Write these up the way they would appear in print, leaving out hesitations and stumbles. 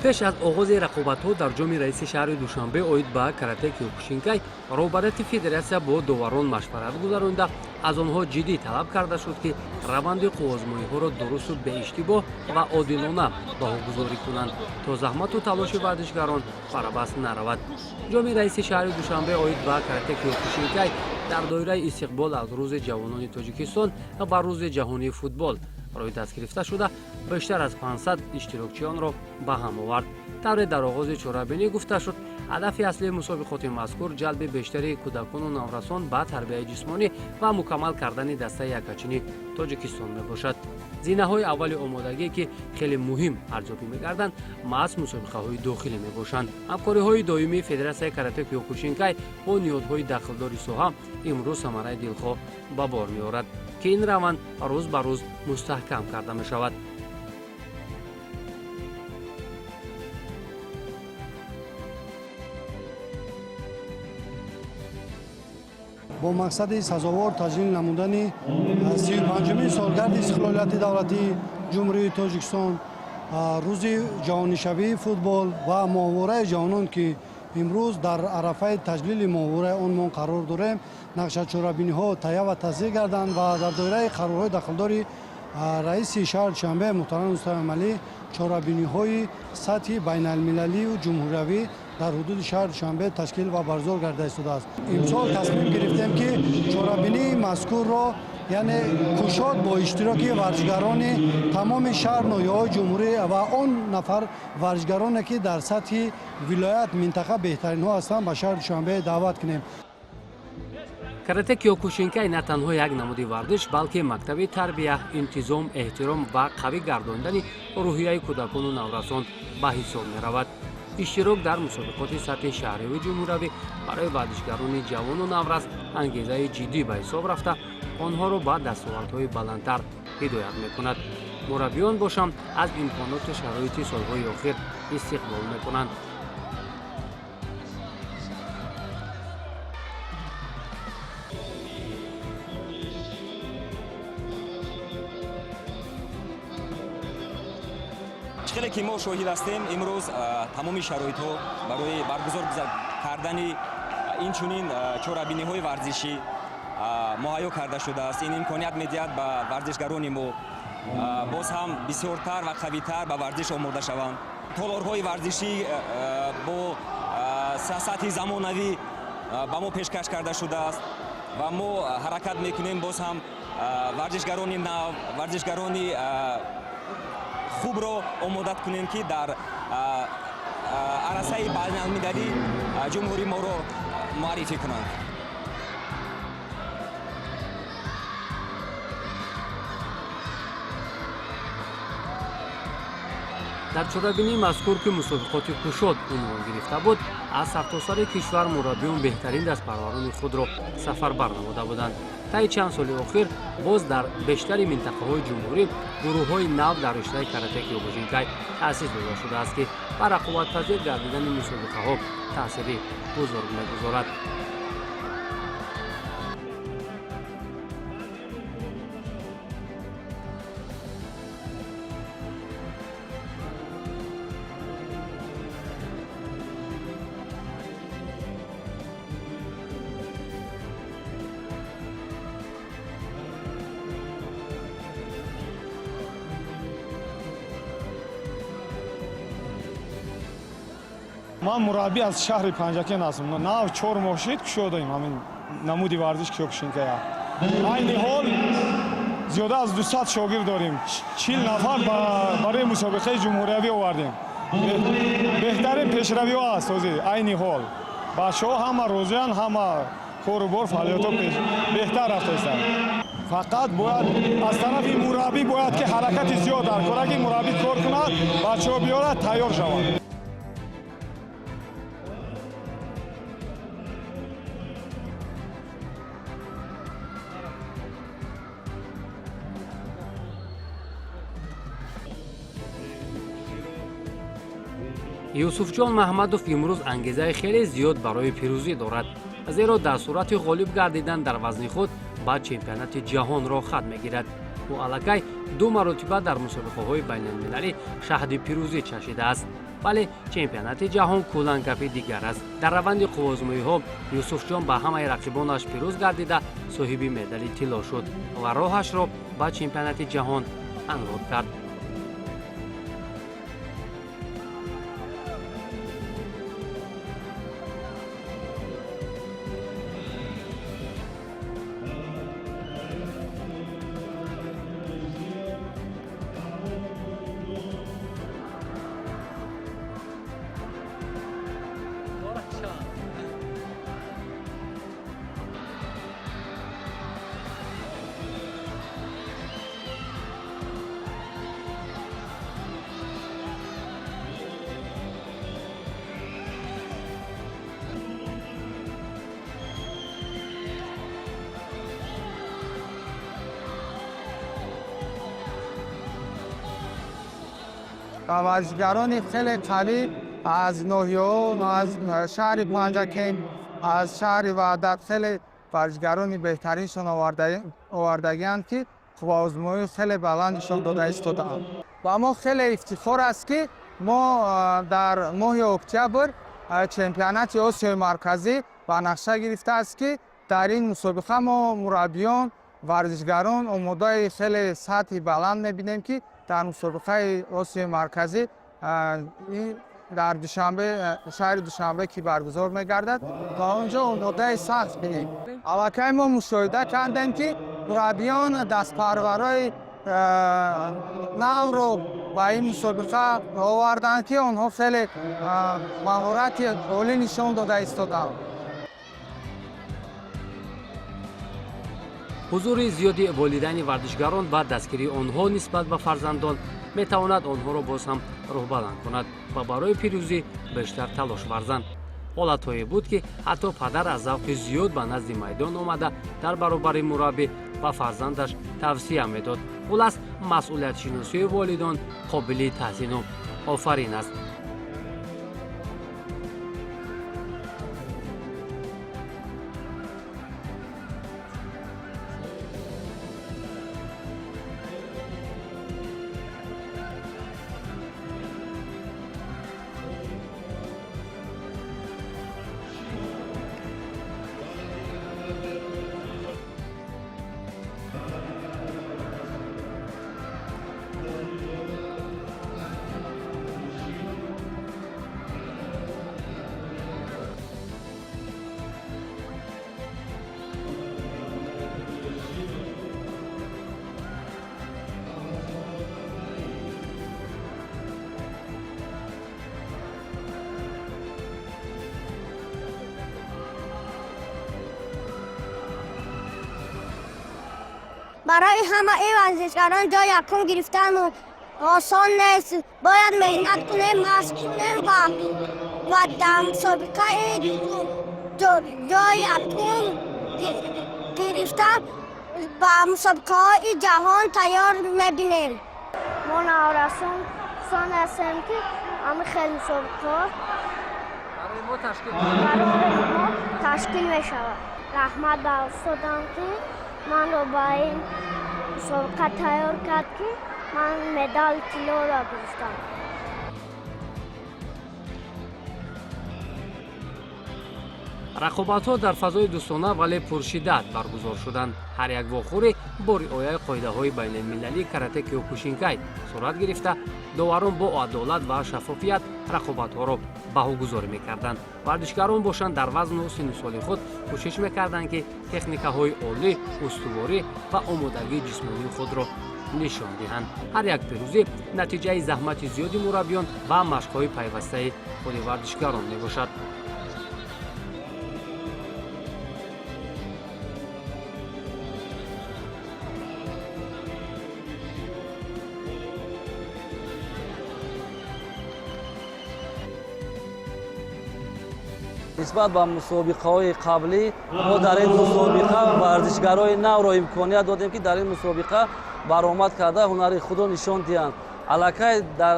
пеш аз оғози рақобатҳо дар ҷоми раиси шаҳри душанбе оид ба карате киёкушинкай роҳбарияти федератсия бо доварон машварат гузаронда аз онҳо ҷиддӣ талаб карда шуд ки раванди қувозмоиҳоро дурусту беиштибоҳ ва одилона роҳгузорӣ кунанд то заҳмату талоши варзишгарон барабаст наравад. ҷоми раиси шаҳри душанбе оид ба карате киёкушинкай дар доираи истиқбол аз рӯзи ҷавонони тоҷикистон ва рӯзи ҷаҳонии футбол барои даст гирифта шуда бештар аз 500 иштирокчиёнро ба ҳам овард. тавре дар оғози чорабинӣ гуфта шуд, ҳадафи аслии мусобиқоти мазкур ҷалби бештари кӯдакону наврасон ба тарбияи ҷисмонӣ ва мукаммал кардани дастаи якачини Тоҷикистон мебошад. зинаҳои аввали омодагӣ ки хеле муҳим арзёбӣ мегарданд маҳз мусобиқаҳои дохилӣ мебошанд. ҳамкориҳои доимии федератсияи карате киёкушинкай бо ниҳодҳои дахлдори соҳа имрӯз самараи дилхоҳ ба бор меорад ки ин раванд рӯз ба рӯз мустаҳкам карда мешавад. бо мақсади сазовор таҷлил намудани 35-умин солгарди истиқлолияти давлатии ҷумҳурии Тоҷикистон, рӯзи ҷаҳонишавии футбол ва моҳвораи ҷаҳонон ки имрӯз дар арафаи таҷлили моҳвораи он мо қарор дорем, нақшачорабиниҳо таҳия ва тавзеъ гарданд ва дар доираи қарорҳои дахлдори раиси шаҳри Душанбе муҳтарам Мустафо Амалӣ чорабиниҳои сатҳи байналмилалию ҷумҳуриявӣ дар ҳудуди шаҳри Душанбе ташкил ва баргузор гарда истодааст. имсол тасмим гирифтем ки чорабинии мазкурро яъне кушод бо иштироки варзишгарони тамоми шаҳр ноҳияҳои ҷумҳурӣ ва он нафар варзишгароне ки дар сатҳи вилоят минтақа беҳтаринҳо ҳастанд ба шаҳри Душанбе даъват кунем. карате киёкушинкай на танҳо як намуди варзиш, балки мактаби тарбия, интизом, эҳтиром ва қавӣ гардондани рӯҳияи кӯдакону наврасон ба ҳисоб меравад. иштирок дар мусобиқоти сатҳи шаҳриву ҷумҳуриявӣ барои варзишгарони ҷавону наврас ангезаи ҷиддӣ ба ҳисоб рафта онҳоро ба дастовардҳои баландтар ҳидоят мекунад. мураббиён бошам аз имконоту шароити солҳои охир истиқбол мекунанд. хеле ки мо шоҳид ҳастем имрӯз тамоми шароитҳо барои баргузор кардани инчунин чорабиниҳои варзишӣ муҳайё карда шудааст. ин имконият медиҳад ба варзишгарони мо боз ҳам бисёртар ва қавитар ба варзиш омода шаванд. толорҳои варзишӣ бо сатҳи замонавӣ ба мо пешкаш карда шудааст ва мо ҳаракат мекунем боз ҳам варзишгарони нав, варзишгарони хубро омодат кунем ки дар арасаи байналмилалӣ ҷумҳурӣ моро муаррифӣ кунанд. дар чорабинии мазкур ки мусобиқоти кушод унвон гирифта буд, аз сартосари кишвар мураббиён беҳтарин дастпарварони худро сафарбар намуда буданд. таи чанд соли охир боз дар бештари минтақаҳои ҷумҳурӣ гурӯҳҳои нав дар риштаи карате киёкушинкай таъсис дода шудааст ки ба рақобатпазир гардидани мусобиқаҳо таъсири бузург мегузорад. ман мураббӣ аз шаҳри Панҷакен ҳастам. нав 4 моҳ шид кушодаем ҳамин намуди варзиш киёкушинкая. айни ҳол зиёда аз 200 шогирд дорем. 40 нафар барои мусобиқаи ҷумҳуриявӣ овардем. беҳтарин пешравиҳо аст ҳозир айни ҳол. бачаҳо ҳама розиян, ҳама кору бор фаъолиятҳо беҳтар рафтаистанд. фақат бояд аз тарафи мураббӣ бояд ки ҳаракати зиёд дар кораги мураббӣ кор кунад, бачаҳо биёрад, тайёр шаванд. юсуфҷон маҳмадов имрӯз ангезаи хеле зиёд барои пирӯзӣ дорад, зеро дар сурати ғолиб гардидан дар вазни худ ба чемпионати ҷаҳонро хат мегирад. ӯ аллакай 2 маротиба дар мусобиқаҳои байналмилалӣ шаҳди пирӯзӣ чашидааст вале чемпионати ҷаҳон кулан гапи дигар аст. Дар раванди қуввозмоиҳо Юсуфҷон ба ҳамаи рақибонаш пирӯз гардида соҳиби медали тилло шуд ва роҳашро ба чемпионати ҷаҳон анмуд кард. ورزشگران خیلی قوی از ناحیه‌ها و از شهر پنجکین از شهر وحدت خیلی ورزشگران بهترینشون آوردگی‌اند که آزمایش خیلی بلندشون داده ایستاده‌اند و ما خیلی افتخار است که ما در ماه اکتبر چمپیونات آسیای مرکزی و نقشه گرفته است که در این مسابقه ما مربیان ورزشگران آماده خیلی سطح بلند می‌بینیم که در مسابقه آسیای مرکزی در دوشنبه شهر دوشنبه که برگزار می‌گردد و آنجا آماده سخت بینیم. البته ما مشاهده کردیم که مربیان دستپرورای نو رو با این مسابقه آوردند که آنها خیلی مهارت عالی نشان داده ایستادند. ҳузури зиёди волидайни вардишгарон ва дастгирии онҳо нисбат ба фарзандон метавонад онҳоро боз ҳам рӯҳбаланд кунад ва барои пирӯзӣ бештар талош варзанд. ҳолатҳое буд ки ҳатто падар аз завқи зиёд ба назди майдон омада дар баробари мураббӣ ба фарзандаш тавсия медод. хулас масъулиятшиносии волидон қобили таҳсину офарин аст. برای همه ورزشکاران جای یکم گرفتن آسان نیست. باید محنت کنیم، مشق کنیم و در مسابقه جای یکم گرفتن با مسابقه های جهان تیار میبینیم. ما نوارسان سان هستیم که همه خیلی مسابقه برای ما تشکیل میشود. رحمت به استادم که من رو با این مسابقه تیار کرد که من مدال طلا را گرفتم. рақобатҳо дар фазои дӯстона вале пуршиддат баргузор шуданд. ҳар як вохӯре бо риояи қоидаҳои байналмилалии карате киёкушинкай сурат гирифта, доварон бо адолат ва шаффофият рақобатҳоро баҳогузорӣ мекарданд. вардишгарон бошанд дар вазну синну соли худ кӯшиш мекарданд ки техникаҳои олӣ, устуворӣ ва омодагии ҷисмонии худро нишон диҳанд. ҳар як пирӯзӣ натиҷаи заҳмати зиёди мураббиён ва машқҳои пайвастаи худи вардишгарон мебошад. нисбат ба мусобиқаҳои қаблӣ мо дар ин мусобиқа варзишгарои навро имконият додем ки дар ин мусобиқа баромад карда ҳунари худро нишон диҳанд. аллакай дар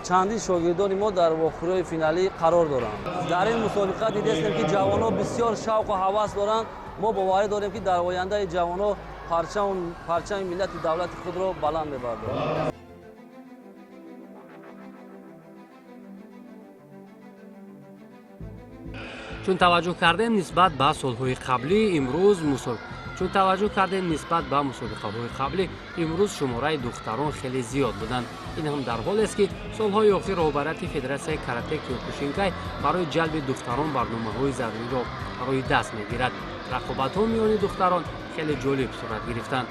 чандин шогирдони мо дар вохӯриҳои финалӣ қарор доранд. дар ин мусобиқа дидестем ки ҷавонҳо бисёр шавқу ҳавас доранд. мо боварӣ дорем ки дар ояндаи ҷавонҳо парчами миллати давлати худро баланд мебардоранд. چون توجه کردیم نسبت به سالهای قبلی امروز امروز شماره دختران خیلی زیاد بودند. این هم در حالی است که سالهای اخیر رهبرت فدراسیون کاراته کیوکوشینکای برای جلب دختران برنامه‌های ضروری را روی دست می‌گیرد. رقابت‌ها میان دختران خیلی جالب صورت گرفتند.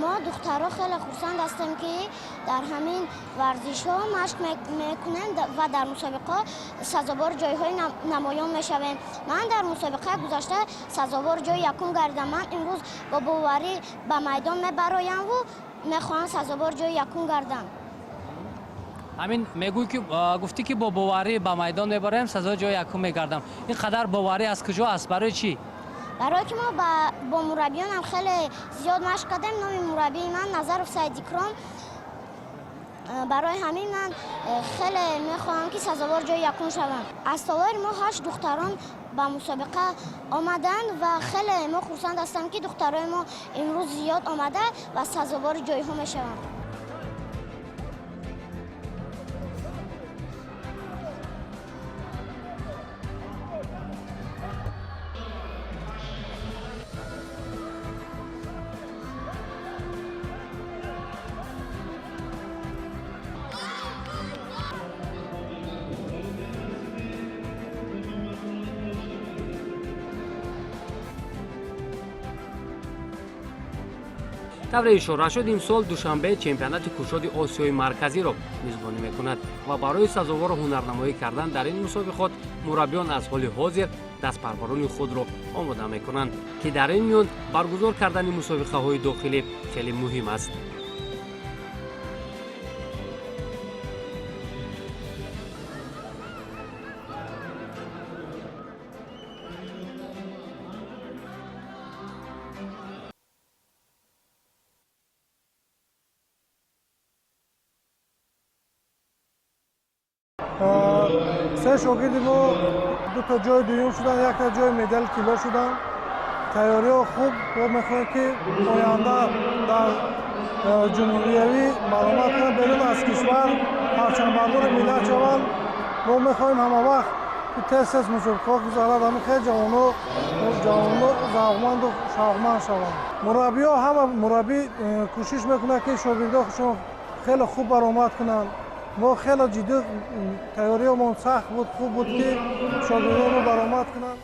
ما دخترها خیلی خرسند هستیم که در همین ورزش ها مشق میکنند و در مسابقه سزاوار جایهای نمایان میشویم. من در مسابقه گذشته سزاوار جای یکم گردم. من امروز با باوری به میدان میبرایم و میخواهم سزاوار جای یکم گردم. همین میگوی که گفتی که با باوری به میدان میبرایم سزا جای یکم میگردم. این قدر باوری از کجا است؟ برای چی؟ برای که ما با مربیان هم خیلی زیاد مشق کردیم. نام مربی من نظر سید اکرام. برای همین من خیلی میخواهم که سزاوار جای یکم شوم. از سالهای ما 8 دختران به مسابقه آمدند و خیلی ما خرسند هستم که دخترای ما امروز زیاد آمده و سزاوار جای ها میشوند. طبع اشاره شد امسال دوشنبه چمپیونات کشاد آسیای مرکزی را میزبانی میکند و برای سزاوار هنرنمایی کردن در این مسابقات مربیان از حال حاضر دست پروران خود را آماده میکنند که در این میان برگزار کردن مسابقه های داخلی خیلی مهم است. سه شاگرد ما 2 تا جای دوم شدن، 1 تا جای مدال طلا شدن. تیاری ها خوب و میخوایم که آینده در جمهوری معلومات کنند بیرون از کشور پرچم بردار ملت شوند. ما میخوایم همه وقت تست مسابقه ها گذارد همه خیلی جوانو ذوقمند و شوقمند شوند. مربی ها همه مربی کوشش میکنه که شاگردها خودشون خیلی خوب برآمد کنند. ما خیلی جدی تیاری ما سخت بود، خوب بود که شاگردان رو برآمد کنند.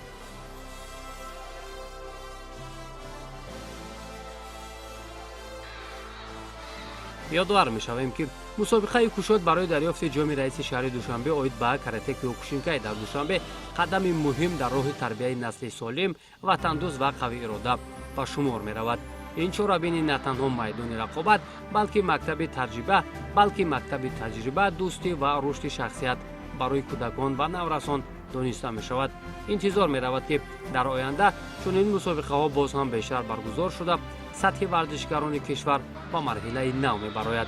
یادآور می‌شویم که مسابقه کشاد برای دریافت جام رئیس شهر دوشنبه اوید به کاراته کیوکوشینکای در دوشنبه قدم مهم در راه تربیت نسل سالم و تندرست و قوی اراده به شمار می‌رود. این چهاربینی نه تنها میدان رقابت بلکه مکتب تجربه دوستی و رشد شخصیت برای کودکان و نورسان دانسته می شود. انتظار می رود که در آینده چنین مسابقه ها باز هم بیشتر برگزار شده سطح ورزشکاران کشور با مرحله نو می براید.